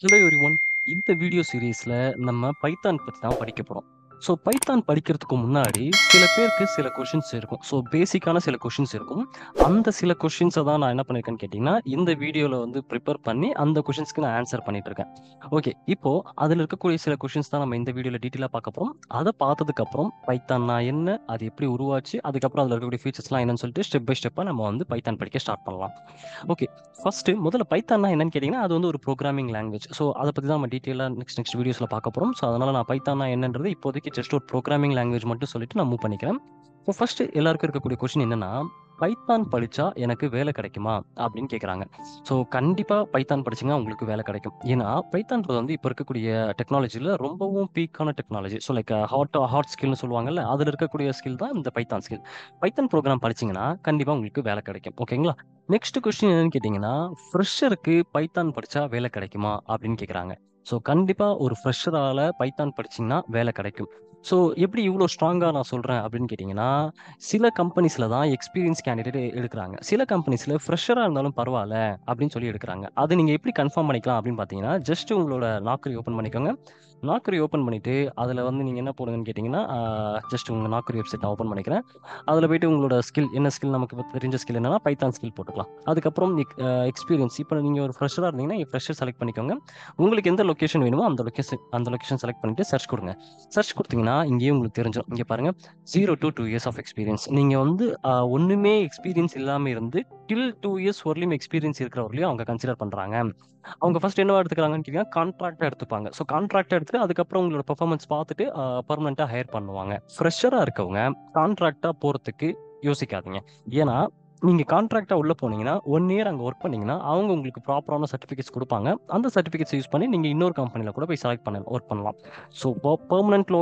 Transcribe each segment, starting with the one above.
Hello everyone. இந்த video சீரிஸ்ல நம்ம Python பத்தி தான் படிக்க போறோம். ஸோ பைத்தான் படிக்கிறதுக்கு முன்னாடி சில பேருக்கு சில கொஷின்ஸ் இருக்கும். ஸோ பேசிக்கான சில கொஷின்ஸ் இருக்கும். அந்த சில கொஷின்ஸை தான் நான் என்ன பண்ணியிருக்கேன்னு கேட்டிங்கன்னா இந்த வீடியோவில் வந்து ப்ரிப்பேர் பண்ணி அந்த கொஷின்ஸ்க்கு நான் ஆன்சர் பண்ணிட்டு இருக்கேன். ஓகே, இப்போ அதில் இருக்கக்கூடிய சில கொஷின்ஸ் தான் நம்ம இந்த வீடியோவில் டீட்டெயிலாக பார்க்க போகிறோம். அதை பார்த்ததுக்கப்புறம் பைத்தான்னா என்ன, அது எப்படி உருவாச்சு, அதுக்கப்புறம் அதில் இருக்கக்கூடிய ஃபீச்சர்ஸ்லாம் என்னன்னு சொல்லிட்டு ஸ்டெப் பை ஸ்டெப்பாக நம்ம வந்து பைத்தான் படிக்க ஸ்டார்ட் பண்ணலாம். ஓகே, ஃபர்ஸ்ட் முதல்ல பைத்தான்னா என்னன்னு கேட்டிங்கன்னா அது வந்து ஒரு ப்ரோக்ராமிங் லாங்குவேஜ். ஸோ அதை பற்றி தான் நம்ம டீட்டெயிலாக நெக்ஸ்ட் வீடியோஸில் பார்க்க போகிறோம். ஸோ அதனால் நான் பைத்தான்னா என்னன்றது இப்போதைக்கு ஜஸ்ட் ஒரு ப்ரோக்ராமிங் லாங்குவேஜ் மட்டும் சொல்லிட்டு நான் மூவ் பண்ணிக்கிறேன். ஸோ ஃபர்ஸ்ட் எல்லாருக்கும் இருக்கக்கூடிய கொஸ்டின் என்னன்னா, பைத்தான் படிச்சா எனக்கு வேலை கிடைக்குமா அப்படின்னு கேட்குறாங்க. ஸோ கண்டிப்பாக பைத்தான் படிச்சீங்கன்னா உங்களுக்கு வேலை கிடைக்கும். ஏன்னா பைத்தான்றது வந்து இப்போ இருக்கக்கூடிய டெக்னாலஜியில் ரொம்பவும் பீக்கான டெக்னாலஜி. ஸோ லைக் ஹார்ட் ஸ்கில்னு சொல்லுவாங்கல்ல, அதில் இருக்கக்கூடிய ஸ்கில் தான் இந்த பைத்தான் ஸ்கில். பைத்தான் ப்ரோக்ராம் படிச்சீங்கன்னா கண்டிப்பாக உங்களுக்கு வேலை கிடைக்கும். ஓகேங்களா? நெக்ஸ்ட் கொஸ்டின் என்னன்னு கேட்டிங்கன்னா, ஃப்ரெஷருக்கு பைத்தான் படிச்சா வேலை கிடைக்குமா அப்படின்னு கேட்குறாங்க. ஸோ கண்டிப்பாக ஒரு ஃப்ரெஷரால பைத்தான் படிச்சீங்கன்னா வேலை கிடைக்கும். ஸோ எப்படி இவ்வளோ ஸ்ட்ராங்காக நான் சொல்கிறேன் அப்படின்னு கேட்டிங்கன்னா, சில கம்பெனிஸில் தான் எக்ஸ்பீரியன்ஸ் கேண்டிடேட் எடுக்கிறாங்க. சில கம்பெனிஸில் ஃப்ரெஷராக இருந்தாலும் பரவாயில்ல அப்படின்னு சொல்லி எடுக்கிறாங்க. அது நீங்கள் எப்படி கன்ஃபார்ம் பண்ணிக்கலாம் அப்படின்னு பார்த்தீங்கன்னா, ஜஸ்ட் உங்களோட நாக்கரி ஓப்பன் பண்ணிக்கோங்க. நாக்கரி ஓப்பன் பண்ணிட்டு அதில் வந்து நீங்கள் என்ன போடுங்கன்னு கேட்டிங்கன்னா, ஜஸ்ட் உங்கள் நாக்கரி வெப்சைட் நான் ஓப்பன் பண்ணிக்கிறேன். அதில் போயிட்டு உங்களோட ஸ்கில் என்ன ஸ்கில், நமக்கு இப்போ தெரிஞ்ச ஸ்கில் என்னன்னா பைத்தான் ஸ்கில் போட்டுக்கலாம். அதுக்கப்புறம் எக்ஸ்பீரியன்ஸ், இப்போ நீங்கள் ஒரு ஃப்ரெஷராக இருந்தீங்கன்னா ஃப்ரெஷர் செலக்ட் பண்ணிக்கோங்க. உங்களுக்கு எந்த லொக்கேஷன் வேணுமோ அந்த லொக்கேஷன் செலக்ட் பண்ணிட்டு சர்ச் கொடுங்க. சர்ச் கொடுத்தீங்கன்னா இங்கேயே உங்களுக்கு தெரிஞ்சிடும். இங்கே பாருங்க, 0 to 2 years ஆஃப் எக்ஸ்பீரியன்ஸ். நீங்கள் வந்து ஒன்றுமே எக்ஸ்பீரியன்ஸ் இல்லாமல் இருந்து டில் 2 years வரலையும் எக்ஸ்பீரியன்ஸ் இருக்கிறவர்களையும் அவங்க கன்சிடர் பண்ணுறாங்க. அவங்க ஃபர்ஸ்ட் என்னவா எடுத்துக்கிறாங்கன்னு கேட்டீங்கன்னா கான்ட்ராக்டாக எடுத்துப்பாங்க. ஸோ கான்ட்ராக்டாக எடுத்துட்டு அதுக்கப்புறம் உங்களோட பெர்ஃபார்மன்ஸ் பார்த்துட்டு பர்மனெண்ட்டாக ஹையர் பண்ணுவாங்க. ஃப்ரெஷராக இருக்கவங்க கான்ட்ராக்டாக போகிறதுக்கு யோசிக்காதீங்க. ஏன்னா நீங்க கான்ட்ராக்டா உள்ள போனீங்கன்னா 1 இயர் அங்க ஒர்க் பண்ணீங்கன்னா அவங்க உங்களுக்கு ப்ராப்பரான சர்டிபிகேட்ஸ் கொடுப்பாங்க. அந்த சர்டிபிகேட்ஸ் யூஸ் பண்ணி நீங்க இன்னொரு கம்பெனில கூட போய் செலக்ட் பண்ண ஒர்க் பண்ணலாம். ஸோ பெர்மனன்ட்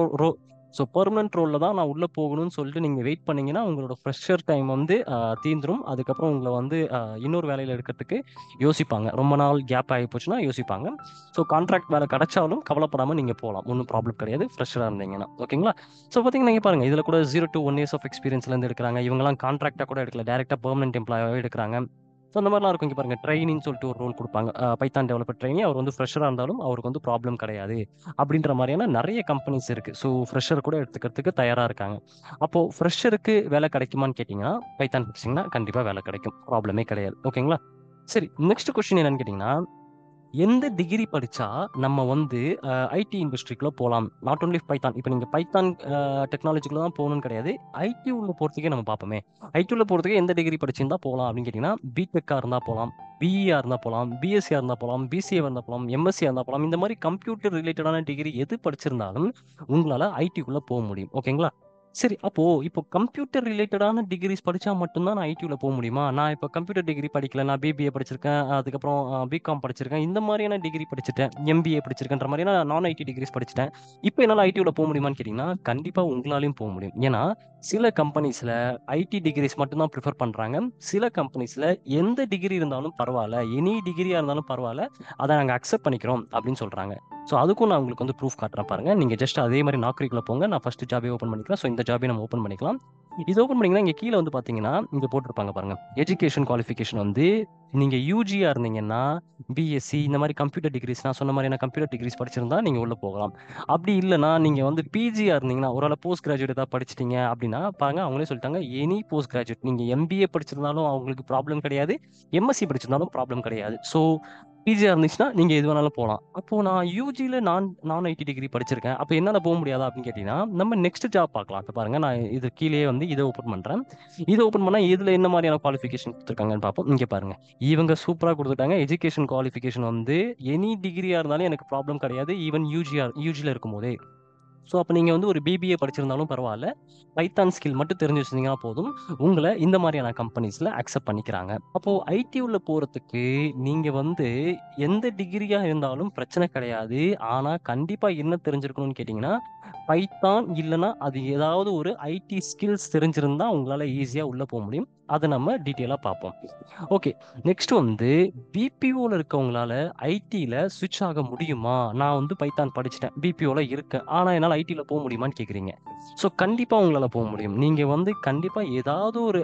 பெர்மனன்ட் ரோல்ல தான் நான் உள்ள போகணும்னு சொல்லிட்டு நீங்க வெயிட் பண்ணீங்கன்னா உங்களோட ஃப்ரெஷர் டைம் வந்து தீந்துரும். அதுக்கப்புறம் உங்களை வந்து இன்னொரு வேலையில எடுக்கிறதுக்கு யோசிப்பாங்க. ரொம்ப நாள் கேப் ஆகி போச்சுன்னா யோசிப்பாங்க. ஸோ கான்ட்ராக்ட் வேலை கிடைச்சாலும் கவலைப்படாம நீங்க போகலாம். ஒன்றும் ப்ராப்ளம் கிடையாது ஃப்ரெஷரா இருந்தீங்கன்னா. ஓகேங்களா? ஸோ பார்த்தீங்கன்னா இங்க பாருங்க, இதுல கூட 0 to 1 years ஆஃப் எக்ஸ்பீரியன்ஸ்ல இருந்து எடுக்கிறாங்க. இவங்கலாம் கான்ட்ராக்டா கூட எடுக்கல, டைரக்டா பெர்மனன்ட் எம்ப்ளாயாவே எடுக்கிறாங்க. ஸோ அந்த மாதிரிலாம் இருக்கும். இங்க பாருங்க, ட்ரெயினின்னு சொல்லிட்டு ஒரு ரோல் கொடுப்பாங்க. Python developer trainee. அவர் வந்து ஃப்ரெஷரா இருந்தாலும் அவருக்கு வந்து ப்ராப்ளம் கிடையாது அப்படின்ற மாதிரியான நிறைய கம்பெனிஸ் இருக்கு. ஸோ ஃப்ரெஷர் கூட எடுத்துக்கிறதுக்கு தயாரா இருக்காங்க. அப்போ ஃப்ரெஷருக்கு வேலை கிடைக்குமான்னு கேட்டிங்கன்னா, பைத்தான் படிச்சீங்கன்னா கண்டிப்பா வேலை கிடைக்கும். ப்ராப்ளமே கிடையாது. ஓகேங்களா? சரி, நெக்ஸ்ட் கொஸ்டின் என்னன்னு கேட்டிங்கன்னா, எந்த டிகிரி படிச்சா நம்ம வந்து ஐடி இண்டஸ்ட்ரிக்குள்ள போலாம்? Not only Python. இப்போ நீங்க பைத்தான் டெக்னாலஜிக்குள்ள தான் போகணும்னு கிடையாது. ஐடி உள்ள போறதுக்கே நம்ம பார்ப்போமே. ஐடி உள்ள போறதுக்கு எந்த டிகிரி படிச்சிருந்தா போகலாம் அப்படின்னு கேட்டீங்கன்னா, பிடெக்கா இருந்தா போகலாம், பிஇஆ இருந்தா போகலாம், பிஎஸ்சியா இருந்தா போகலாம், பிசிஏ இருந்தா போகலாம், எம்எஸ்சியா இருந்தா போகலாம். இந்த மாதிரி கம்ப்யூட்டர் ரிலேட்டடான டிகிரி எது படிச்சிருந்தாலும் உங்களால ஐடிக்குள்ள போக முடியும். ஓகேங்களா? சரி, அப்போ இப்போ கம்ப்யூட்டர் ரிலேட்டடான டிகிரிஸ் படிச்சா மட்டும்தான் நான் ஐடியூல போக முடியுமா? நான் இப்போ கம்ப்யூட்டர் டிகிரி படிக்கல, நான் பிபிஏ படிச்சிருக்கேன், அதுக்கப்புறம் பிகாம் படிச்சிருக்கேன், இந்த மாதிரியான டிகிரி படிச்சுட்டேன், எம்பிஏ படிச்சிருக்கேன்ற மாதிரியான நான் ஐடி டிகிரிஸ் படிச்சுட்டேன். இப்போ என்னால் ஐடியூல போக முடியுமான்னு கேட்டிங்கன்னா, கண்டிப்பா உங்களாலையும் போக முடியும். ஏன்னா சில கம்பெனிஸ்ல ஐடி டிகிரிஸ் மட்டும்தான் ப்ரிஃபர் பண்றாங்க. சில கம்பெனிஸ்ல எந்த டிகிரி இருந்தாலும் பரவாயில்ல, எனி டிகிரியா இருந்தாலும் பரவாயில்ல, அதை நாங்கள் அக்செப்ட் பண்ணிக்கிறோம் அப்படின்னு சொல்றாங்க. ஸோ அதுக்கும் நான் உங்களுக்கு வந்து ப்ரூஃப் காட்டுறேன் பாருங்க. நீங்க ஜஸ்ட் அதே மாதிரி நாக்ரிக்குள்ள போங்க. நான் ஃபர்ஸ்ட் ஜாபே ஓப்பன் பண்ணிக்கலாம். ஸோ இந்த ஜாபே நம்ம ஓப்பன் பண்ணிக்கலாம். இது ஓப்பன் பண்ணீங்கன்னா இங்க கீழே வந்து பாத்தீங்கன்னா இங்க போட்டிருப்பாங்க பாருங்க, எஜுகேஷன் குவாலிஃபிகேஷன் வந்து நீங்க யூஜியா இருந்தீங்கன்னா பிஎஸ்சி இந்த மாதிரி கம்ப்யூட்டர் டிகிரிஸ், நான் சொன்ன மாதிரியான கம்ப்யூட்டர் டிகிரிஸ் படிச்சிருந்தா நீங்க உள்ள போகலாம். அப்படி இல்லைன்னா நீங்க வந்து பிஜியா இருந்தீங்கன்னா, ஒரு போஸ்ட் கிராஜுவேட் ஏதாவது படிச்சிட்டீங்க அப்படின்னா பாருங்க, அவங்களே சொல்லிட்டாங்க எனி போஸ்ட் கிராஜுவேட், நீங்க எம்பிஏ படிச்சிருந்தாலும் அவங்களுக்கு ப்ராப்ளம் கிடையாது, எம்எஸ்சி படிச்சிருந்தாலும் ப்ராப்ளம் கிடையாது. ஸோ பிஜியா இருந்துச்சுன்னா நீங்க எது வேணாலும் போகலாம். அப்போ நான் யூஜில நான் நான் ஐடி டிகிரி படிச்சிருக்கேன், அப்போ என்னால போக முடியாதா அப்படின்னு கேட்டீங்கன்னா, நம்ம நெக்ஸ்ட் ஜாப் பார்க்கலாம். இப்போ பாருங்க, நான் இது கீழே வந்து இதை ஓப்பன் பண்றேன். இதை ஓப்பன் பண்ணா இதுல என்ன மாதிரியான குவாலிஃபிகேஷன் கொடுத்துருக்காங்கன்னு பார்ப்போம். இங்க பாருங்க, இவங்க சூப்பரா கொடுத்துட்டாங்க. எஜுகேஷன் குவாலிஃபிகேஷன் வந்து எனி டிகிரியா இருந்தாலும் எனக்கு ப்ராப்ளம் கிடையாது, ஈவன் யூஜில இருக்கும் போதே. ஸோ அப்போ நீங்கள் வந்து ஒரு பிபிஏ படிச்சிருந்தாலும் பரவாயில்ல, பைத்தான் ஸ்கில் மட்டும் தெரிஞ்சு வச்சிருந்தீங்கன்னா போதும், உங்களை இந்த மாதிரியான கம்பெனிஸில் அக்செப்ட் பண்ணிக்கிறாங்க. அப்போது ஐடி உள்ள போகிறதுக்கு நீங்கள் வந்து எந்த டிகிரியாக இருந்தாலும் பிரச்சனை கிடையாது. ஆனால் கண்டிப்பாக என்ன தெரிஞ்சிருக்கணும்னு கேட்டிங்கன்னா, பைத்தான் இல்லைன்னா அது ஏதாவது ஒரு ஐடி ஸ்கில்ஸ் தெரிஞ்சிருந்தா உங்களால் ஈஸியாக உள்ளே போக முடியும். அதை நம்ம டீட்டெயிலாக பார்ப்போம். ஓகே, நெக்ஸ்ட் வந்து பிபிஓல இருக்கவங்களால ஐடில ஸ்விட்ச் ஆக முடியுமா? நான் வந்து பைத்தான் படிச்சுட்டேன், பிபிஓல இருக்கேன், ஆனா என்னால ஐடில போக முடியுமான்னு கேக்குறீங்க. ஸோ கண்டிப்பா உங்களால போக முடியும். நீங்க வந்து கண்டிப்பா ஏதாவது ஒரு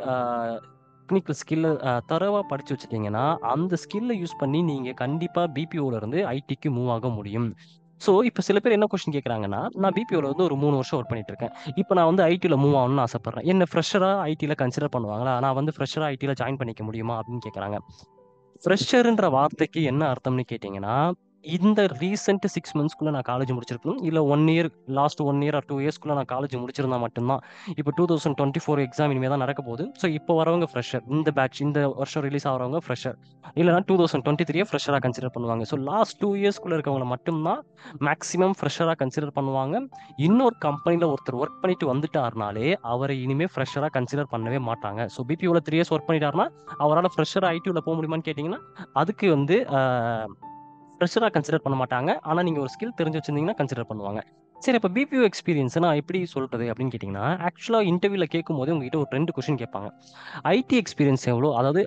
டெக்னிக்கல் ஸ்கில்ல தரவா படிச்சு வச்சுட்டீங்கன்னா, அந்த ஸ்கில்ல யூஸ் பண்ணி நீங்க கண்டிப்பா பிபிஓல இருந்து ஐடிக்கு மூவ் ஆக முடியும். ஸோ, இப்ப சில பேர் என்ன கொஸ்டின் கேட்கறாங்கன்னா, நான் பிபிஓல வந்து ஒரு 3 வருஷம் ஒர்க் பண்ணிட்டு இருக்கேன். இப்ப நான் வந்து ஐடில மூவ் ஆகணும்னு ஆசைப்படுறேன். என்ன ஃப்ரெஷரா ஐடில கன்சிடர் பண்ணுவாங்களா? நான் வந்து ஃப்ரெஷரா ஐடில ஜாயின் பண்ணிக்க முடியுமா? அப்படின்னு கேட்கறாங்க. ஃப்ரெஷர்ன்ற வார்த்தைக்கு என்ன அர்த்தம்னு கேட்டீங்கன்னா, இந்த ரீசென்ட் 6 மந்த்ஸ்க்குள்ள நான் காலேஜ் முடிச்சிருக்கணும். இல்ல 1 இயர் லாஸ்ட் 1 இயர் ஆர் 2 இயர்ஸ்க்குள்ள நான் காலேஜ் முடிச்சிருந்தா மட்டும் தான். இப்ப 2024 எக்ஸாம் இனிமே தான் நடக்க போகுது. ஸோ இப்போ வரவங்க ஃப்ரெஷர். இந்த பேட்ச் இந்த வருஷம் ரிலீஸ் ஆகுறவங்க ஃப்ரெஷர். இல்லன்னா 2023 ஃப்ரெஷரா கன்சிடர் பண்ணுவாங்க. ஸோ லாஸ்ட் 2 இயர்ஸ்க்குள்ள இருக்கவங்கள மட்டும் தான் மேக்ஸிமம் ஃப்ரெஷரா கன்சிடர் பண்ணுவாங்க. இன்னொரு கம்பெனில ஒருத்தர் ஒர்க் பண்ணிட்டு வந்துட்டாருனாலே, அவரை இனிமே ஃப்ரெஷரா கன்சிடர் பண்ணவே மாட்டாங்க. ஸோ பிபிஓல 3 இயர்ஸ் ஒர்க் பண்ணிட்டாருன்னா, அவரால ஃப்ரெஷரா ஐடில போ முடியுமான்னு கேட்டீங்கன்னா, அதுக்கு வந்து ஃப்ரெஷரா கன்சிடர் பண்ண மாட்டாங்க. ஆனா நீங்க ஒரு ஸ்கில் தெரிஞ்சு வச்சிருந்தீங்கன்னா கன்சிடர் பண்ணுவாங்க. சரி, அப்ப பிபிஓ எக்ஸ்பீரியன்ஸ் நான் எப்படி சொல்றது அப்படின்னு கேட்டீங்கன்னா, ஆக்சுவலா இன்டர்வியூல கேட்கும்போதே உங்ககிட்ட ஒரு 2 கொஸ்டின் கேட்பாங்க. ஐடி எக்ஸ்பீரியன்ஸ் எவ்வளோ? அதாவது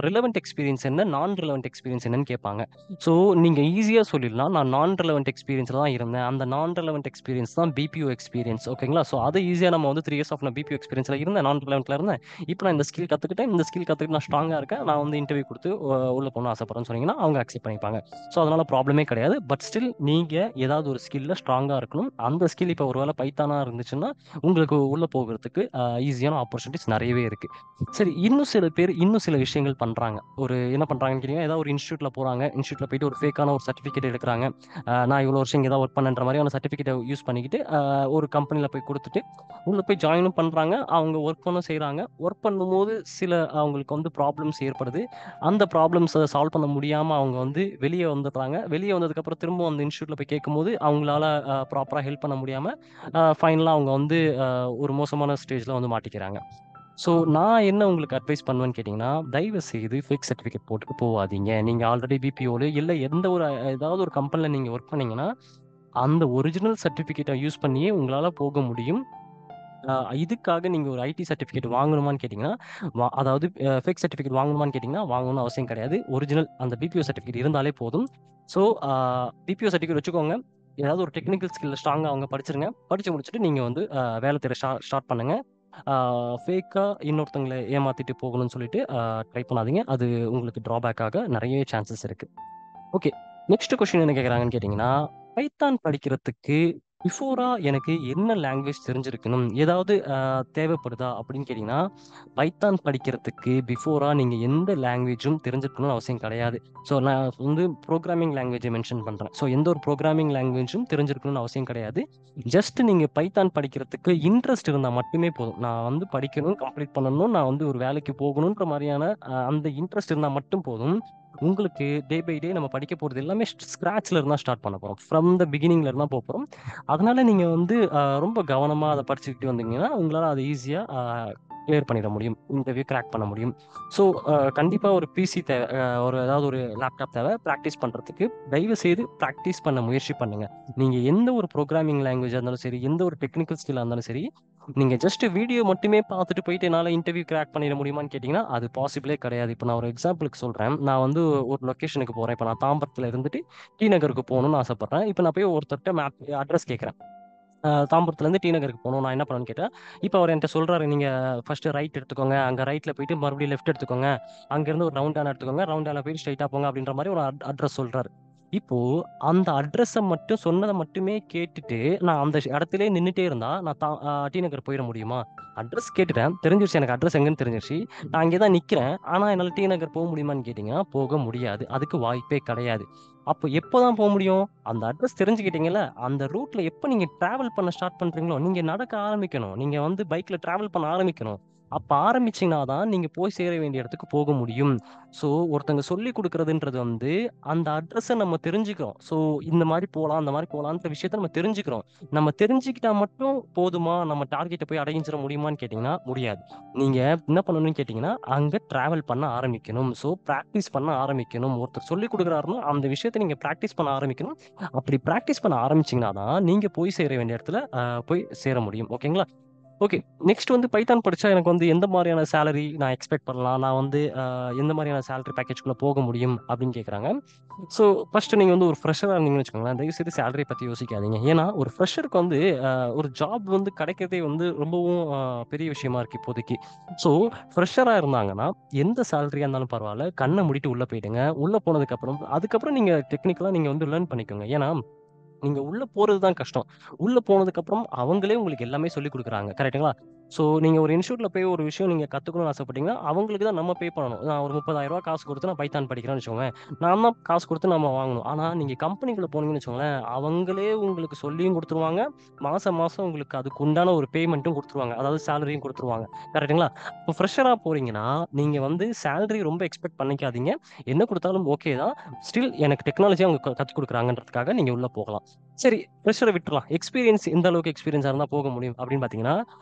ரிலவன்ட் எக்ஸ்பீரியன்ஸ் என்ன? நான் ரிலவன்ட் எக்ஸ்பீரியன்ஸ் என்னன்னு கேட்பாங்க. ஸோ நீங்க ஈஸியா சொல்லிடலாம். நான் நான் ரிலவன்ட் எக்ஸ்பீரியன்ஸ்ல தான் இருந்தேன். அந்த நான் ரிலவன்ட் எக்ஸ்பீரியன்ஸ் தான் பிபிஓ எக்ஸ்பீரியன்ஸ். ஓகேங்களா? ஸோ அது ஈஸியா நம்ம வந்து 3 இயர்ஸ் ஆஃப் நான் பிபிஓ எக்ஸ்பீரியன்ஸ்ல இருந்தேன். நான் ரிலவன்ட்ல இருந்தேன். இப்போ நான் இந்த ஸ்கில் கத்துக்கிட்டேன். இந்த ஸ்கில் கத்துக்கிட்டு நான் ஸ்ட்ராங்கா இருக்கேன். நான் வந்து இன்டர்வியூ கொடுத்து உள்ள போகணும்னு ஆசைப்படுறேன்னு சொன்னீங்கன்னா, அவங்க அக்செப்ட் பண்ணிப்பாங்க. ஸோ அதனால ப்ராப்ளமே கிடையாது. பட் ஸ்டில் நீங்க ஏதாவது ஒரு ஸ்கில்ல ஸ்ட்ராங்கா இருக்கணும். அந்த ஸ்கில் இப்போ ஒருவேளை பைத்தானா இருந்துச்சுன்னா, உங்களுக்கு உள்ள போகிறதுக்கு ஈஸியான ஆப்பர்ச்சுனிட்டிஸ் நிறையவே இருக்கு. சரி, இன்னும் சில பேர் இன்னும் சில விஷயங்கள் பண்றாங்க. ஒரு என்ன பண்றாங்கன்னு கேட்டீங்கன்னா, ஏதாவது ஒரு இன்ஸ்டிடியூட்ல போறாங்க. இன்ஸ்டிடியூட்ல போயிட்டு ஒரு ஃபேக்கான ஒரு சர்டிஃபிகேட் எடுக்குறாங்க. நான் இவ்வளோ வருஷம் இங்க தான் ஒர்க் பண்ணேன்ற மாதிரியான சர்டிஃபிகேட்ட யூஸ் பண்ணிக்கிட்டு, ஒரு கம்பெனில போய் குடுத்துட்டு, உள்ள போய் ஜாயினும் பண்றாங்க. அவங்க ஒர்க் பண்ணவும் செய்றாங்க. ஒர்க் பண்ணும்போது சில அவங்களுக்கு வந்து ப்ராப்ளம்ஸ் ஏற்படுது. அந்த ப்ராப்ளம்ஸ சால்வ் பண்ண முடியாம அவங்க வந்து வெளிய வந்துடுறாங்க. வெளிய வந்ததுக்கப்புறம் திரும்பவும் அந்த இன்ஸ்டிடியூட்ல போய் கேட்கும்போது, அவங்களால ப்ராப்பரா ஹெல்ப் பண்ண முடியாம, ஃபைனலா அவங்க வந்து ஒரு மோசமான ஸ்டேஜ்ல வந்து மாட்டிக்கிறாங்க. ஸோ நான் என்ன உங்களுக்கு அட்வைஸ் பண்ணுவேன்னு கேட்டீங்கன்னா, தயவு செய்து ஃபேக் சர்டிஃபிகேட் போட்டுட்டு போவாதீங்க. நீங்க ஆல்ரெடி பிபிஓல இல்ல எந்த ஒரு ஏதாவது ஒரு கம்பெனில நீங்க ஒர்க் பண்ணீங்கன்னா, அந்த ஒரிஜினல் சர்டிஃபிகேட்ட யூஸ் பண்ணியே உங்களால போக முடியும். அ இதுக்காக நீங்க ஒரு ஐடி சர்டிஃபிகேட் வாங்கணுமான்னு கேட்டீங்கன்னா, அதாவது ஃபேக் சர்டிஃபிகேட் வாங்கணுமான்னு கேட்டீங்கன்னா, வாங்கணும்னு அவசியம் கிடையாது. ஒரிஜினல் அந்த பிபிஓ சர்டிஃபிகேட் இருந்தாலே போதும். ஸோ அ பிபிஓ சர்டிஃபிகேட் வச்சுக்கோங்க. ஏதாவது ஒரு டெக்னிக்கல் ஸ்கில்ல ஸ்ட்ராங்கா அவங்க படிச்சிருங்க. படிச்சு முடிச்சுட்டு நீங்க வந்து வேலை தேட ஸ்டார்ட் பண்ணுங்க. ஆ ஃபேக்கா இன்னொருத்தங்கள ஏமாத்திட்டு போகணும்னு சொல்லிட்டு ட்ரை பண்ணாதீங்க. அது உங்களுக்கு ட்ராபேக் ஆக நெறைய சான்சஸ் இருக்கு. ஓகே. நெக்ஸ்ட் கொஸ்டின் என்ன கேட்குறாங்கன்னு கேட்டீங்கன்னா, பைத்தான் படிக்கிறதுக்கு பிஃபோரா எனக்கு என்ன லாங்குவேஜ் தெரிஞ்சிருக்கணும்? ஏதாவது தேவைப்படுதா? அப்படின்னு கேட்டீங்கன்னா, பைத்தான் படிக்கிறதுக்கு பிஃபோரா நீங்க எந்த லாங்குவேஜும் தெரிஞ்சிருக்கணும்னு அவசியம் கிடையாது. ஸோ நான் வந்து புரோகிராமிங் லாங்குவேஜ மென்ஷன் பண்றேன். ஸோ எந்த ஒரு புரோகிராமிங் லாங்குவேஜும் தெரிஞ்சிருக்கணும்னு அவசியம் கிடையாது. ஜஸ்ட் நீங்க பைத்தான் படிக்கிறதுக்கு இன்ட்ரெஸ்ட் இருந்தா மட்டுமே போதும். நான் வந்து படிக்கணும், கம்ப்ளீட் பண்ணணும், நான் வந்து ஒரு வேலைக்கு போகணுன்ற மாரியான அந்த இன்ட்ரெஸ்ட் இருந்தா மட்டும் போதும். உங்களுக்கு டே பை டே நம்ம படிக்க போறது எல்லாமே ஸ்க்ராட்ச்ல இருந்து தான் ஸ்டார்ட் பண்ண போறோம். ஃப்ரம் த பிகினிங்ல இருந்து தான் போறோம். அதனால நீங்க வந்து ரொம்ப கவனமா அத படிச்சுக்கிட்டு வந்தீங்கன்னா, உங்களால அத ஈஸியா கிளியர் பண்ணிட முடியும். இன்டர்வியூ கிராக் பண்ண முடியும். ஸோ கண்டிப்பா ஒரு பிசி தேவை. ஒரு ஏதாவது ஒரு லேப்டாப் தேவை. பிராக்டிஸ் பண்றதுக்கு தயவு செய்து பிராக்டிஸ் பண்ண முயற்சி பண்ணுங்க. நீங்க எந்த ஒரு புரோகிராமிங் லாங்குவேஜா இருந்தாலும் சரி, எந்த ஒரு டெக்னிக்கல் ஸ்கில்லா இருந்தாலும் சரி, நீங்க ஜஸ்ட் வீடியோ மட்டுமே பார்த்துட்டு போயிட்டு என்னால இன்டர்வியூ கிராக் பண்ணிட முடியுமான்னு கேட்டீங்கன்னா, அது பாசிபிளே கிடையாது. இப்ப நான் ஒரு எக்ஸாம்பிளுக்கு சொல்றேன். நான் வந்து ஒரு லொகேஷனுக்கு போறேன். இப்ப நான் தாம்பரத்துல இருந்துட்டு டி நகருக்கு போணும்னு ஆசைப்படுறேன். இப்ப நான் போய் ஒருத்தர்ட்ட அட்ரஸ் கேட்கிறேன். தாம்பரத்துலேருந்து டி நகருக்கு போணும். நான் என்ன பண்ணணும்னு கேட்டா, இப்ப அவரு என்ட்ட சொல்றாரு, "நீங்க ஃபர்ஸ்ட்டு ரைட் எடுத்துக்கோங்க. அங்க ரைட்ல போயிட்டு மறுபடியும் லெஃப்ட் எடுத்துக்கோங்க. அங்கேருந்து ஒரு ரவுண்டானா எடுத்துக்கோங்க. ரவுண்டானா போயிட்டு ஸ்ட்ரெயிட்டா போங்க." அப்படின்ற மாரி ஒரு அட்ரஸ் சொல்றாரு. இப்போ அந்த அட்ரஸ மட்டும் சொன்னத மட்டுமே கேட்டுட்டு, நான் அந்த இடத்திலேயே நின்னுட்டே இருந்தா, நான் டி நகர் போயிற முடியுமா? அட்ரஸ் கேட்டுட்டேன். தெரிஞ்சிருச்சு, எனக்கு அட்ரஸ் எங்கன்னு தெரிஞ்சிருச்சு. நான் அங்கே தான் நிக்கிறேன். ஆனா என்னால டி நகர் போ முடியுமான்னு கேட்டீங்கன்னா, போக முடியாது. அதுக்கு வாய்ப்பே கிடையாது. அப்போ எப்போதான் போ முடியும்? அந்த அட்ரஸ் தெரிஞ்சுக்கிட்டீங்கல்ல, அந்த ரூட்ல எப்ப நீங்க டிராவல் பண்ண ஸ்டார்ட் பண்றீங்களோ, நீங்க நடக்க ஆரம்பிக்கணும். நீங்க வந்து பைக்ல டிராவல் பண்ண ஆரம்பிக்கணும். அப்ப ஆரம்பிச்சீங்கன்னா தான் நீங்க போய் சேர வேண்டிய இடத்துக்கு போக முடியும். ஸோ ஒருத்தங்க சொல்லிக் குடுக்குறதுன்றது வந்து, அந்த அட்ரஸ நம்ம தெரிஞ்சுக்கிறோம். ஸோ இந்த மாரி போலாம், அந்த மாரி போலான்ற விஷயத்த நம்ம தெரிஞ்சுக்கிறோம். நம்ம தெரிஞ்சுக்கிட்டா மட்டும் போதுமா? நம்ம டார்கெட்ட போய் அடைஞ்சிட முடியுமான்னு கேட்டீங்கன்னா, முடியாது. நீங்க என்ன பண்ணணும்னு கேட்டீங்கன்னா, அங்க டிராவல் பண்ண ஆரம்பிக்கணும். ஸோ பிராக்டிஸ் பண்ண ஆரம்பிக்கணும். ஒருத்தர் சொல்லிக் குடுக்குறாருன்னா, அந்த விஷயத்த நீங்க பிராக்டிஸ் பண்ண ஆரம்பிக்கணும். அப்படி பிராக்டிஸ் பண்ண ஆரம்பிச்சீங்கன்னா தான், நீங்க போய் சேர வேண்டிய இடத்துல போய் சேர முடியும். ஓகேங்களா? ஓகே. நெக்ஸ்ட் வந்து பைத்தான் படிச்சா எனக்கு வந்து எந்த மாரியான சேலரி நான் எக்ஸ்பெக்ட் பண்ணலாம்? நான் வந்து எந்த மாரியான சேலரி பேக்கேஜ்குள்ள போக முடியும் அப்படின்னு கேட்குறாங்க. ஸோ ஃபர்ஸ்ட் நீங்க வந்து ஒரு ஃப்ரெஷரா இருந்தீங்கன்னு வச்சுக்கோங்களேன், தயவுசெய்து சேலரி பத்தி யோசிக்காதீங்க. ஏன்னா ஒரு ஃப்ரெஷருக்கு வந்து ஒரு ஜாப் வந்து கிடைக்கிறதே வந்து ரொம்பவும் பெரிய விஷயமா இருக்கு இப்போதைக்கு. ஸோ ஃப்ரெஷரா இருந்தாங்கன்னா, எந்த சேலரியா இருந்தாலும் பரவால்ல, கண்ண மூடிட்டு உள்ள போயிடுங்க. உள்ள போனதுக்கப்புறம் அதுக்கப்புறம் நீங்க டெக்னிக்கலா நீங்க வந்து லேர்ன் பண்ணிக்கோங்க. ஏன்னா நீங்க உள்ள போறது தான் கஷ்டம். உள்ள போனதுக்கப்புறம் அவங்களே உங்களுக்கு எல்லாமே சொல்லிக் குடுக்குறாங்க. கரெக்ட்டுங்களா? ஸோ நீங்க ஒரு இன்ஸ்டிடியூட்ல போய் ஒரு விஷயம் நீங்க கத்துக்கணும்னு ஆசைப்பட்டீங்கன்னா, அவங்களுக்கு தான் நம்ம பே பண்ணணும். நான் ஒரு ரூ. 30,000 காசு குடுத்து நான் பைத்தான் படிக்கிறேன்னு வச்சுக்கோங்களேன். நான் தான் காசு குடுத்து நம்ம வாங்கணும். ஆனா நீங்க கம்பெனிக்குள்ள போனீங்கன்னு வச்சுக்கோங்களேன், அவங்களே உங்களுக்கு சொல்லியும் குடுத்துருவாங்க. மாசம் மாசம் உங்களுக்கு அதுக்கு உண்டான ஒரு பேமெண்ட்டும் குடுத்துருவாங்க. அதாவது சேலரியும் குடுத்துருவாங்க. கரெக்ட்டுங்களா? இப்போ ஃப்ரெஷரா போறீங்கன்னா, நீங்க வந்து சேலரி ரொம்ப எக்ஸ்பெக்ட் பண்ணிக்காதீங்க. என்ன குடுத்தாலும் ஓகே தான். ஸ்டில் எனக்கு டெக்னாலஜி அவங்க கத்துக் குடுக்குறாங்கன்றதுக்காக நீங்க உள்ள போகலாம். சரி, ஃப்ரெஷர விட்டுறலாம். எக்ஸ்பீரியன்ஸ் எந்த அளவுக்கு எக்ஸ்பீரியன்ஸா இருந்தா போக முடியும் அப்படின்னு பார்த்தீங்கன்னா,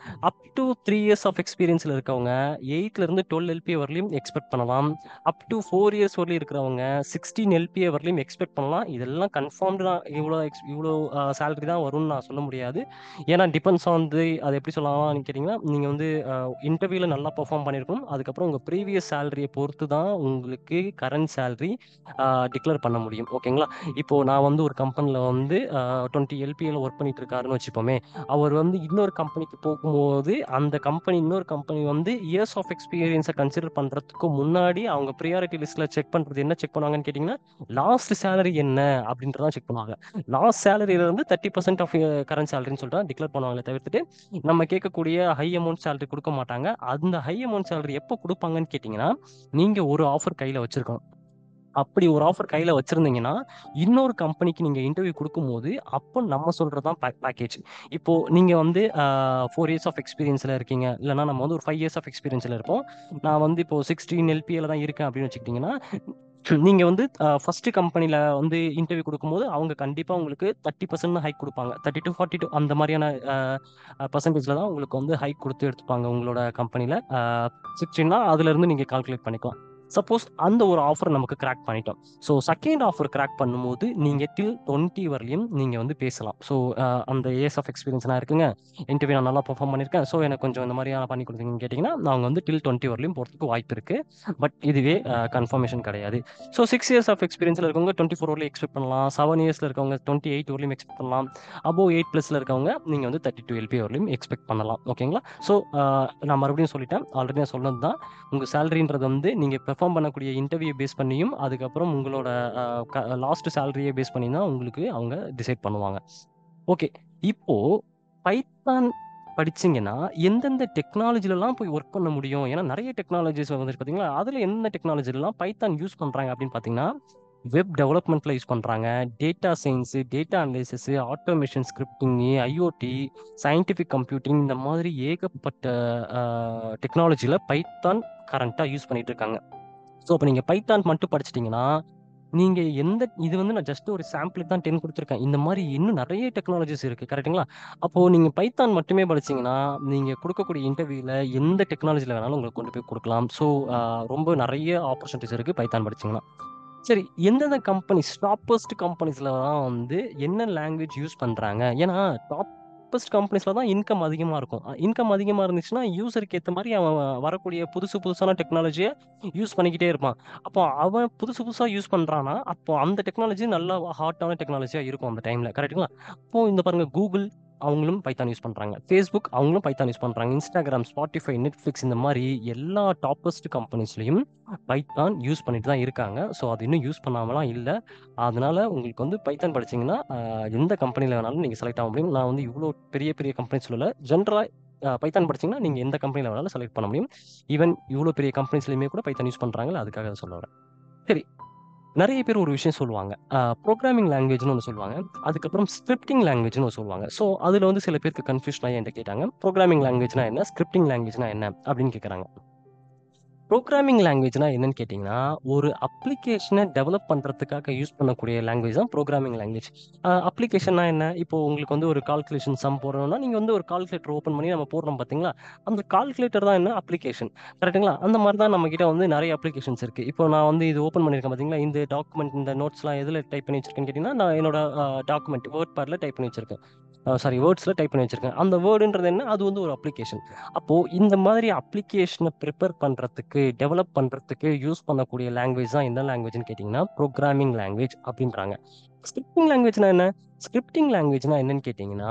அப் டூ 3 இயர்ஸ் ஆஃப் எக்ஸ்பீரியன்ஸ்ல இருக்கவங்க 8ல இருந்து 12 எல்பிஏ வரலயும் எக்ஸ்பெக்ட் பண்ணலாம். அப் டூ 4 இயர்ஸ் வரலயும் இருக்கிறவங்க 16 எல்பிஏ வரலயும் எக்ஸ்பெக்ட் பண்ணலாம். இதெல்லாம் கன்ஃபார்ம்டு தான். இவ்ளோ சேலரி தான் வரும்னு நான் சொல்ல முடியாது. ஏன்னா டிபெண்ட்ஸ் ஆன் அது எப்படி சொல்லலாம்னு கேட்டீங்கன்னா, நீங்க வந்து இன்டர்வியூல நல்லா பெர்ஃபார்ம் பண்ணியிருக்கணும். அதுக்கப்புறம் உங்க ப்ரீவியஸ் சேலரிய பொறுத்து தான் உங்களுக்கு கரண்ட் சேலரி டிக்ளேர் பண்ண முடியும். ஓகேங்களா? இப்போ நான் வந்து ஒரு கம்பெனில வந்து 20 எல்பிஏல ஒர்க் பண்ணிட்டு இருக்காருன்னு வச்சுப்போமே. அவர் வந்து இன்னொரு கம்பெனிக்கு போகும்போது, அந்த இன்னொரு கம்பெனி வந்து இயர்ஸ் ஆஃப் எக்ஸ்பீரியன்ஸ கன்சிடர் பண்றதுக்கு முன்னாடி அவங்க பிரியாரிட்டி லிஸ்ட்ல செக் பண்றது என்ன செக் பண்ணுவாங்கன்னு கேட்டீங்கன்னா, லாஸ்ட் சேலரி என்ன அப்படின்றத செக் பண்ணுவாங்க. லாஸ்ட் சேலரில இருந்து 30% ஆஃப் கரண்ட் சேலரின்னு சொல்லிட்டு தான் டிக்ளேர் பண்ணுவாங்களே தவிர்த்துட்டு, நம்ம கேட்கக்கூடிய ஹை அமௌண்ட் சேலரி குடுக்க மாட்டாங்க. அந்த ஹை அமௌண்ட் சேலரி எப்போ குடுப்பாங்கன்னு கேட்டீங்கன்னா, நீங்க ஒரு ஆஃபர் கையில வச்சிருக்கணும். அப்படி ஒரு ஆஃபர் கையில வச்சிருந்தீங்கன்னா, இன்னொரு கம்பெனிக்கு நீங்க இன்டர்வியூ குடுக்கும்போது, அப்போ நம்ம சொல்றது தான் பேக்கேஜ். இப்போ நீங்க வந்து 4 இயர்ஸ் ஆஃப் எக்ஸ்பீரியன்ஸ்ல இருக்கீங்க. இல்லன்னா நம்ம வந்து ஒரு 5 இயர்ஸ் ஆஃப் எக்ஸ்பீரியன்ஸ்ல இருப்போம். நான் வந்து இப்போ 16 எல்பிஏல தான் இருக்கேன் அப்படின்னு வச்சுக்கிட்டீங்கன்னா, நீங்க வந்து ஃபர்ஸ்ட் கம்பெனில வந்து இன்டர்வியூ குடுக்கும்போது, அவங்க கண்டிப்பா உங்களுக்கு 30% ஹைக் குடுப்பாங்க. 30-42 அந்த மாரியான பெர்சன்டேஜ்ல தான் உங்களுக்கு வந்து ஹைக் குடுத்து எடுத்துப்பாங்க உங்களோட கம்பெனில. 16னா அதுலருந்து நீங்க கால்குலேட் பண்ணிக்கலாம். சப்போஸ் அந்த ஒரு ஆஃபர் நமக்கு கிராக் பண்ணிட்டோம். ஸோ செகண்ட் ஆஃபர் கிராக் பண்ணும்போது, நீங்க டில் 20 வரலயும் நீங்க வந்து பேசலாம். ஸோ அந்த இயர்ஸ் ஆஃப் எக்ஸ்பீரியன்ஸ் நான் இருக்குங்க. இன்டர்வியூ நான் நல்லா பெர்ஃபார்ம் பண்ணியிருக்கேன். ஸோ எனக்கு கொஞ்சம் இந்த மாரியான பண்ணி குடுத்தீங்கன்னு கேட்டீங்கன்னா, அவங்க வந்து டில் 20 வரலயும் போறதுக்கு வாய்ப்பு இருக்கு. பட் இதுவே கன்ஃபர்மேஷன் கிடையாது. ஸோ 6 இயர்ஸ் ஆஃப் எக்ஸ்பீரியன்ஸ்ல இருக்கவங்க 24 வரலயும் எக்ஸ்பெக்ட் பண்ணலாம். 7 இயர்ஸ்ல இருக்கவங்க 28 வரலயும் எக்ஸ்பெக்ட் பண்ணலாம். அபோவ் 8 பிளஸ்ல இருக்கவங்க நீங்க வந்து 32 எல்பி வரலயும் எக்ஸ்பெக்ட் பண்ணலாம். ஓகேங்களா? ஸோ நான் மறுபடியும் சொல்லிட்டேன். ஆல்ரெடி நான் சொன்னது தான். உங்க சேலரின்றது வந்து நீங்க பெர்ஃபார்ம் பண்ணக்கூடிய இன்டர்வியூ பேஸ் பண்ணியும், அதுக்கப்புறம் உங்களோட அ க லாஸ்ட் சேலரிய பேஸ் பண்ணி தான் உங்களுக்கு அவங்க டிசைட் பண்ணுவாங்க. ஓகே. இப்போ பைத்தான் படிச்சீங்கன்னா, எந்தெந்த டெக்னாலஜிலலாம் போய் ஒர்க் பண்ண முடியும்? ஏன்னா நெறைய டெக்னாலஜிஸ் வந்துருச்சு பார்த்தீங்களா? அதுல எந்தெந்த டெக்னாலஜிலலாம் பைத்தான் யூஸ் பண்றாங்க அப்படின்னு பார்த்தீங்கன்னா, வெப் டெவலப்மெண்ட்ல யூஸ் பண்றாங்க. Data science, data analysis, automation scripting, IoT, scientific computing இந்த மாதிரி ஏகப்பட்ட டெக்னாலஜில பைத்தான் கரண்ட்டா யூஸ் பண்ணிட்டு இருக்காங்க. ஸோ, அப்ப நீங்க பைத்தான் மட்டும் படிச்சுட்டீங்கன்னா, நீங்க இது வந்து நான் ஜஸ்ட் ஒரு சாம்பிளுக்கு தான் 10 குடுத்துருக்கேன். இந்த மாரி இன்னும் நெறைய டெக்னாலஜிஸ் இருக்கு. கரெக்ட்டுங்களா? அப்போ நீங்க பைத்தான் மட்டுமே படிச்சீங்கன்னா, நீங்க குடுக்கக்கூடிய இன்டர்வியூல எந்த டெக்னாலஜில வேணாலும் உங்களுக்கு கொண்டு போய் குடுக்கலாம். ஸோ, ரொம்ப நெறைய ஆப்பர்ச்சுனிட்டீஸ் இருக்கு பைத்தான் படிச்சீங்கன்னா. சரி, எந்தெந்த கம்பெனிஸ் டாப்பஸ்ட் கம்பெனிஸ்லலாம் வந்து என்ன லாங்குவேஜ் யூஸ் பண்றாங்க? ஏன்னா, டாப்பஸ்ட் கம்பெனிஸ்ல தான் இன்கம் அதிகமா இருக்கும். இன்கம் அதிகமா இருந்துச்சுன்னா, யூசருக்கு ஏத்த மாரி அவன் வரக்கூடிய புதுசு புதுசான டெக்னாலஜிய யூஸ் பண்ணிக்கிட்டே இருப்பான். அப்போ அவன் புதுசு புதுசா யூஸ் பண்றான்னா, அப்போ அந்த டெக்னாலஜி நல்லா ஹாட்டான டெக்னாலஜியா இருக்கும் அந்த டைம்ல. கரெக்ட்டுங்களா? அப்போ இந்த பாருங்க Google அவங்களும் பைத்தான் யூஸ் பண்றாங்க. Facebook அவங்களும் பைத்தான் யூஸ் பண்றாங்க. Instagram, Spotify, Netflix இந்த மாரி எல்லா டாப்பஸ்ட் கம்பெனிஸ்லயும் பைத்தான் யூஸ் பண்ணிட்டு தான் இருக்காங்க. ஸோ, அது இன்னும் யூஸ் பண்ணாமலாம் இல்ல. அதனால உங்களுக்கு வந்து பைத்தான் படிச்சீங்கன்னா, எந்த கம்பெனில வேணாலும் நீங்க செலக்ட் ஆக முடியும். நான் வந்து இவ்ளோ பெரிய பெரிய கம்பெனி சொல்லல. ஜெனரலா பைத்தான் படிச்சீங்கன்னா, நீங்க எந்த கம்பெனில வேணாலும் செலக்ட் பண்ண முடியும். ஈவன் இவ்ளோ பெரிய கம்பெனிஸ்லயுமே கூட பைத்தான் யூஸ் பண்றாங்கல்ல, அதுக்காக அத சொல்ல வரேன். சரி, நெறைய பேர் ஒரு விஷயம் சொல்லுவாங்க. புரோகிராமிங் லாங்குவேஜ்ன்னு ஒண்ணு சொல்லுவாங்க. அதுக்கப்புறம் ஸ்கிரிப்டிங் லாங்குவேஜ்ன்னு ஒண்ணு சொல்லுவாங்க. ஸோ, அதுல வந்து சில பேருக்கு கன்ஃப்யூஷன் ஆயி என்ட்ட கேட்டாங்க. புரோகிராமிங் லாங்குவேஜ்னா என்ன? ஸ்கிரிப்டிங் லாங்குவேஜ்னா என்ன? அப்படின்னு கேட்கறாங்க. புரோகிராமிங் லாங்குவேஜ்னா என்னன்னு கேட்டீங்கன்னா, ஒரு அப்ளிகேஷன டெவலப் பண்றதுக்காக யூஸ் பண்ணக்கூடிய லாங்குவேஜ் தான் புரோகிராமிங் லாங்குவேஜ். அப்ளிகேஷன்னா என்ன? இப்போ உங்களுக்கு வந்து ஒரு கால்குலேஷன் சம் போடணும்னா, நீங்க வந்து ஒரு கால்குலேட்டர் ஓப்பன் பண்ணி நம்ம போடுறோம் பார்த்தீங்களா? அந்த கால்குலேட்டர் தான் என்ன? அப்ளிகேஷன். கரெக்ட்டுங்களா? அந்த மாரி தான் நம்மகிட்ட வந்து நெறைய அப்ளிகேஷன்ஸ் இருக்கு. இப்போ நான் வந்து இது ஓப்பன் பண்ணியிருக்கேன் பார்த்தீங்களா? இந்த டாக்குமெண்ட் இந்த நோட்ஸ்லாம் எதுல டைப் பண்ணி வச்சிருக்கேன்னு கேட்டீங்கன்னா, நான் என்னோட டாக்குமெண்ட் வேர்ட் பேட்ல டைப் பண்ணி வச்சிருக்கேன். சாரி வேர்ட்ஸில் டைப் பண்ணி வச்சிருக்கேன். அந்த வேர்டுன்றது என்ன, அது வந்து ஒரு அப்ளிகேஷன். அப்போது இந்த மாதிரி அப்ளிகேஷனை ப்ரிப்பேர் பண்ணுறதுக்கு, டெவலப் பண்ணுறதுக்கு யூஸ் பண்ணக்கூடிய லாங்குவேஜ் தான் என்ன லாங்குவேஜ்னு கேட்டிங்கன்னா ப்ரோக்ராமிங் லாங்குவேஜ் அப்படின்றாங்க. ஸ்கிரிப்டிங் லாங்குவேஜ்னா என்ன? ஸ்கிரிப்டிங் லாங்குவேஜ்னா என்னன்னு கேட்டிங்கன்னா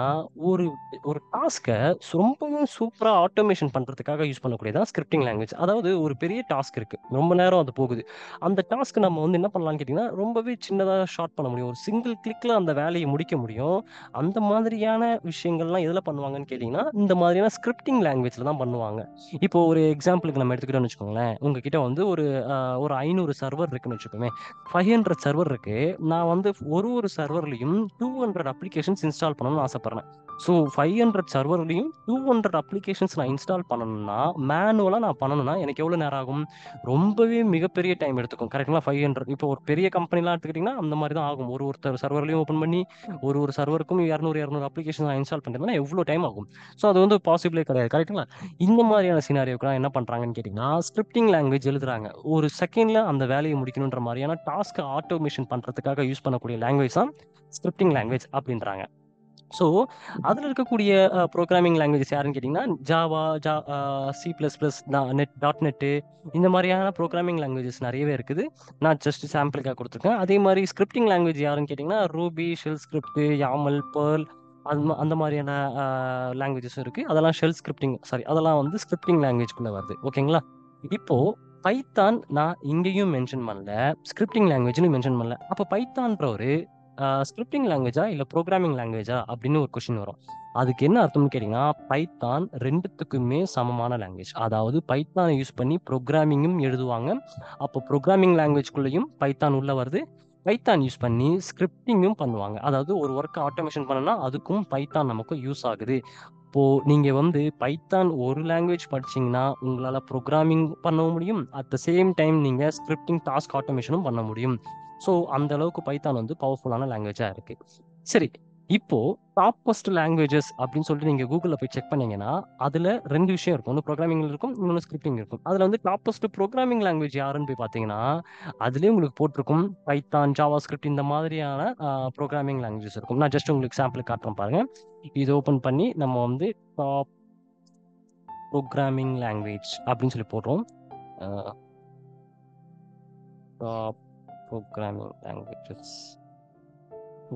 ஒரு ஒரு டாஸ்க்கை ரொம்பவும் சூப்பராக ஆட்டோமேஷன் பண்ணுறதுக்காக யூஸ் பண்ணக்கூடியதான் ஸ்கிரிப்டிங் லாங்குவேஜ். அதாவது ஒரு பெரிய டாஸ்க் இருக்குது, ரொம்ப நேரம் அது போகுது. அந்த டாஸ்க் நம்ம வந்து என்ன பண்ணலாம்னு கேட்டிங்கன்னா ரொம்பவே சின்னதாக ஷார்ட் பண்ண முடியும், ஒரு சிங்கிள் கிளிக்கில் அந்த வேலையை முடிக்க முடியும். அந்த மாதிரியான விஷயங்கள்லாம் எதில் பண்ணுவாங்கன்னு கேட்டிங்கன்னா இந்த மாதிரியான ஸ்கிரிப்டிங் லாங்குவேஜில் தான் பண்ணுவாங்க. இப்போ ஒரு எக்ஸாம்பிளுக்கு நம்ம எடுத்துக்கிட்டோம்னு வச்சுக்கோங்களேன், உங்ககிட்ட வந்து ஒரு 500 சர்வர் இருக்குன்னு வச்சுக்கோமே, 500 சர்வர் இருக்கு. நான் வந்து ஒரு சர்வர்லையும் 200 அப்ளிகேஷன்ஸ் இன்ஸ்டால் பண்ணணும்னு ஆசைப்படுறேன். ஸோ 500 சர்வர்லையும் 200 அப்ளிகேஷன்ஸ் நான் இன்ஸ்டால் பண்ணணும்னா, மேனுவலாக நான் பண்ணணும்னா எனக்கு எவ்வளோ நேரம் ஆகும்? ரொம்பவே மிகப்பெரிய டைம் எடுத்துக்கும். கரெக்ட்டுங்களா? 500 இப்போ ஒரு பெரிய கம்பெனிலாம் எடுத்துக்கிட்டிங்கன்னா அந்த மாதிரி தான் ஆகும். ஒருத்தர் சர்வர்லையும் ஓப்பன் பண்ணி ஒரு சர்வருக்கும் 200 அப்ளிகேஷன் நான் இன்ஸ்டால் பண்ணுறதுனா எவ்வளோ டைம் ஆகும்? ஸோ அது வந்து பாசிபிளே கிடையாது. கரெக்ட்டுங்களா? இந்த மாதிரியான சினாரியோக்குலாம் என்ன பண்ணுறாங்கன்னு கேட்டிங்கன்னா, ஸ்கிரிப்டிங் லாங்குவேஜ் எழுதுறாங்க. ஒரு செகண்ட்ல அந்த வேலையை முடிக்கணுன்ற மாதிரியான டாஸ்க்கை ஆட்டோமேஷன் பண்ணுறதுக்காக யூஸ் பண்ணக்கூடிய லாங்குவேஜ் தான் ஸ்கிரிப்டிங் லாங்குவேஜ் அப்படின்றாங்க. ஸோ அதில் இருக்கக்கூடிய ப்ரோக்ராமிங் லாங்குவேஜஸ் யாருன்னு கேட்டிங்கன்னா Java, C plus plus, dot net, இந்த மாதிரியான ப்ரோக்ராமிங் லாங்குவேஜஸ் நிறையவே இருக்குது. நான் ஜஸ்ட் சாம்பிளுக்காக கொடுத்துருக்கேன். அதே மாதிரி ஸ்கிரிப்டிங் லாங்குவேஜ் யாருன்னு கேட்டிங்கன்னா ரூபி, ஷெல் ஸ்கிரிப்ட், யாமல், பேர்ல், அந்த மாதிரியான லாங்குவேஜஸும் இருக்குது. அதெல்லாம் ஷெல் ஸ்கிரிப்டிங், சாரி, அதெல்லாம் வந்து ஸ்கிரிப்டிங் லாங்குவேஜ்குள்ளே வருது. ஓகேங்களா? இப்போ பைத்தான் நான் இங்கேயும் மென்ஷன் பண்ணல, ஸ்கிரிப்டிங் லாங்குவேஜ்னு மென்ஷன் பண்ணல. அப்போ பைத்தான்ற ஒரு ஸ்கிரிப்டிங் லாங்குவேஜா இல்ல ப்ரோகிராமிங் லாங்குவேஜா அப்படின்னு ஒரு கொஸ்டின் வரும். அதுக்கு என்ன அர்த்தம்னு கேட்டீங்கன்னா பைத்தான் 2த்துக்குமே சமமான லாங்குவேஜ். அதாவது பைத்தானை யூஸ் பண்ணி ப்ரோக்ராமிங்கும் எழுதுவாங்க. அப்போ ப்ரோக்ராமிங் லாங்குவேஜ்குள்ளேயும் பைத்தான் உள்ள வருது. பைத்தான் யூஸ் பண்ணி ஸ்கிரிப்டிங்கும் பண்ணுவாங்க. அதாவது ஒரு ஒர்க் ஆட்டோமேஷன் பண்ணனா அதுக்கும் பைத்தான் நமக்கு யூஸ் ஆகுது. இப்போ நீங்க வந்து பைத்தான் ஒரு லாங்குவேஜ் படிச்சீங்கன்னா உங்களால ப்ரோக்ராமிங் பண்ண முடியும். அட் த சேம் டைம் நீங்க ஸ்கிரிப்டிங், டாஸ்க் ஆட்டோமேஷனும் பண்ண முடியும். ஸோ அந்த அளவுக்கு பைத்தான் வந்து பவர்ஃபுல்லான லாங்குவேஜா இருக்கு. சரி, இப்போ டாப்பஸ்ட் லாங்குவேஜஸ் அப்படின்னு சொல்லிட்டு நீங்க கூகுளில் போய் செக் பண்ணீங்கன்னா அதுல 2 விஷயம் இருக்கும். ஒன்று ப்ரோக்ராமிங் இருக்கும், இன்னொன்று ஸ்கிரிப்டிங் இருக்கும். அதுல வந்து டாப்பஸ்ட் ப்ரோக்ராமிங் லாங்குவேஜ் யாருன்னு போய் பார்த்தீங்கன்னா அதுலயும் உங்களுக்கு போட்டிருக்கும் பைத்தான், ஜாவா ஸ்கிரிப்ட், இந்த மாதிரியான ப்ரோக்ராமிங் லாங்குவேஜஸ் இருக்கும். நான் ஜஸ்ட் உங்களுக்கு சாம்பிள் காட்டுறேன் பாருங்க. இது ஓப்பன் பண்ணி நம்ம வந்து டாப் ப்ரோக்ராமிங் லாங்குவேஜ் அப்படின்னு சொல்லி போடுறோம். டாப் ப்ரோக்ராமிங் லாங்குவேஜஸ்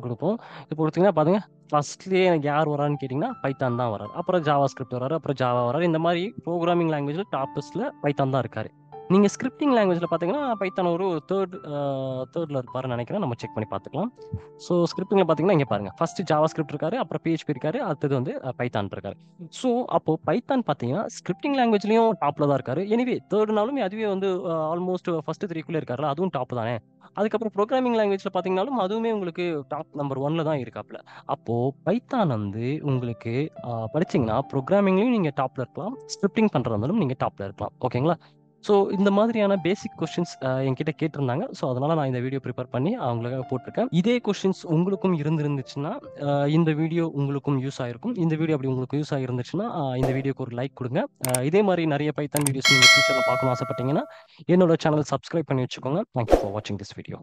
கொடுப்போம். இப்போ கொடுத்தீங்கன்னா பாருங்க, ஃபர்ஸ்ட்லேயே எனக்கு யார் வரான்னு கேட்டிங்கன்னா பைத்தான் தான் வராரு. அப்புறம் ஜாவா ஸ்கிரிப்ட் வராரு, அப்புறம் ஜாவா வராரு. இந்த மாதிரி ப்ரோக்ராமிங் லாங்குவேஜில் டாப்பஸ்ட்ல பைத்தான் தான் இருக்காரு. நீங்க ஸ்கிரிப்டிங் லாங்குவேஜ்ல பார்த்தீங்கன்னா பைத்தான் ஒரு தேர்ட்ல இருப்பாருன்னு நினைக்கிறேன். நம்ம செக் பண்ணி பார்த்துக்கலாம். ஸோ ஸ்கிரிப்டிங்ல பார்த்தீங்கன்னா இங்கே பாருங்க, ஃபர்ஸ்ட் ஜாவா ஸ்கிரிப்ட் இருக்காரு, அப்புறம் பிஹெச்பி இருக்காரு, அடுத்தது வந்து பைத்தான் இருக்காரு. ஸோ அப்போ பைத்தான் பார்த்தீங்கன்னா ஸ்கிரிப்டிங் லாங்குவேஜ்லயும் டாப்ல தான் இருக்காரு. எனிவே தேர்ட்னாலும் அதுவே வந்து ஆல்மோஸ்ட் ஃபர்ஸ்ட் 3க்குள்ளே இருக்காருல, அதுவும் டாப் தானே. அதுக்கப்புறம் ப்ரோக்ராமிங் லாங்குவேஜ்ல பார்த்தீங்கன்னாலும் அதுவுமே உங்களுக்கு டாப் நம்பர் 1ல தான் இருக்காப்ல. அப்போ பைத்தான் வந்து உங்களுக்கு படிச்சீங்கன்னா ப்ரோக்ராமிங்லயும் நீங்க டாப்ல இருக்கலாம், ஸ்கிரிப்டிங் பண்றதாலும் நீங்க டாப்ல இருக்கலாம். ஓகேங்களா? ஸோ இந்த மாதிரியான பேசிக் கொஸ்டின்ஸ் என்கிட்ட கேட்டிருந்தாங்க. ஸோ அதனால நான் இந்த வீடியோ ப்ரிப்பேர் பண்ணி அவங்களுக்காக போட்டிருக்கேன். இதே கொஸ்டின்ஸ் உங்களுக்கும் இருந்துச்சுன்னா இந்த வீடியோ உங்களுக்கும் யூஸ் ஆயிருக்கும். இந்த வீடியோ அப்படி உங்களுக்கு யூஸ் ஆகிருந்துச்சுன்னா இந்த வீடியோக்கு ஒரு லைக் கொடுங்க. இதே மாதிரி நிறைய பைத்தான் வீடியோஸ் நீங்கள் ஃபியூச்சரில் பார்க்கணும்னு ஆசைப்பட்டீங்கன்னா என்னோட சேனல் சப்ஸ்கிரைப் பண்ணி வச்சுக்கோங்க. தேங்க்யூ ஃபார் வாட்சிங் திஸ் வீடியோ.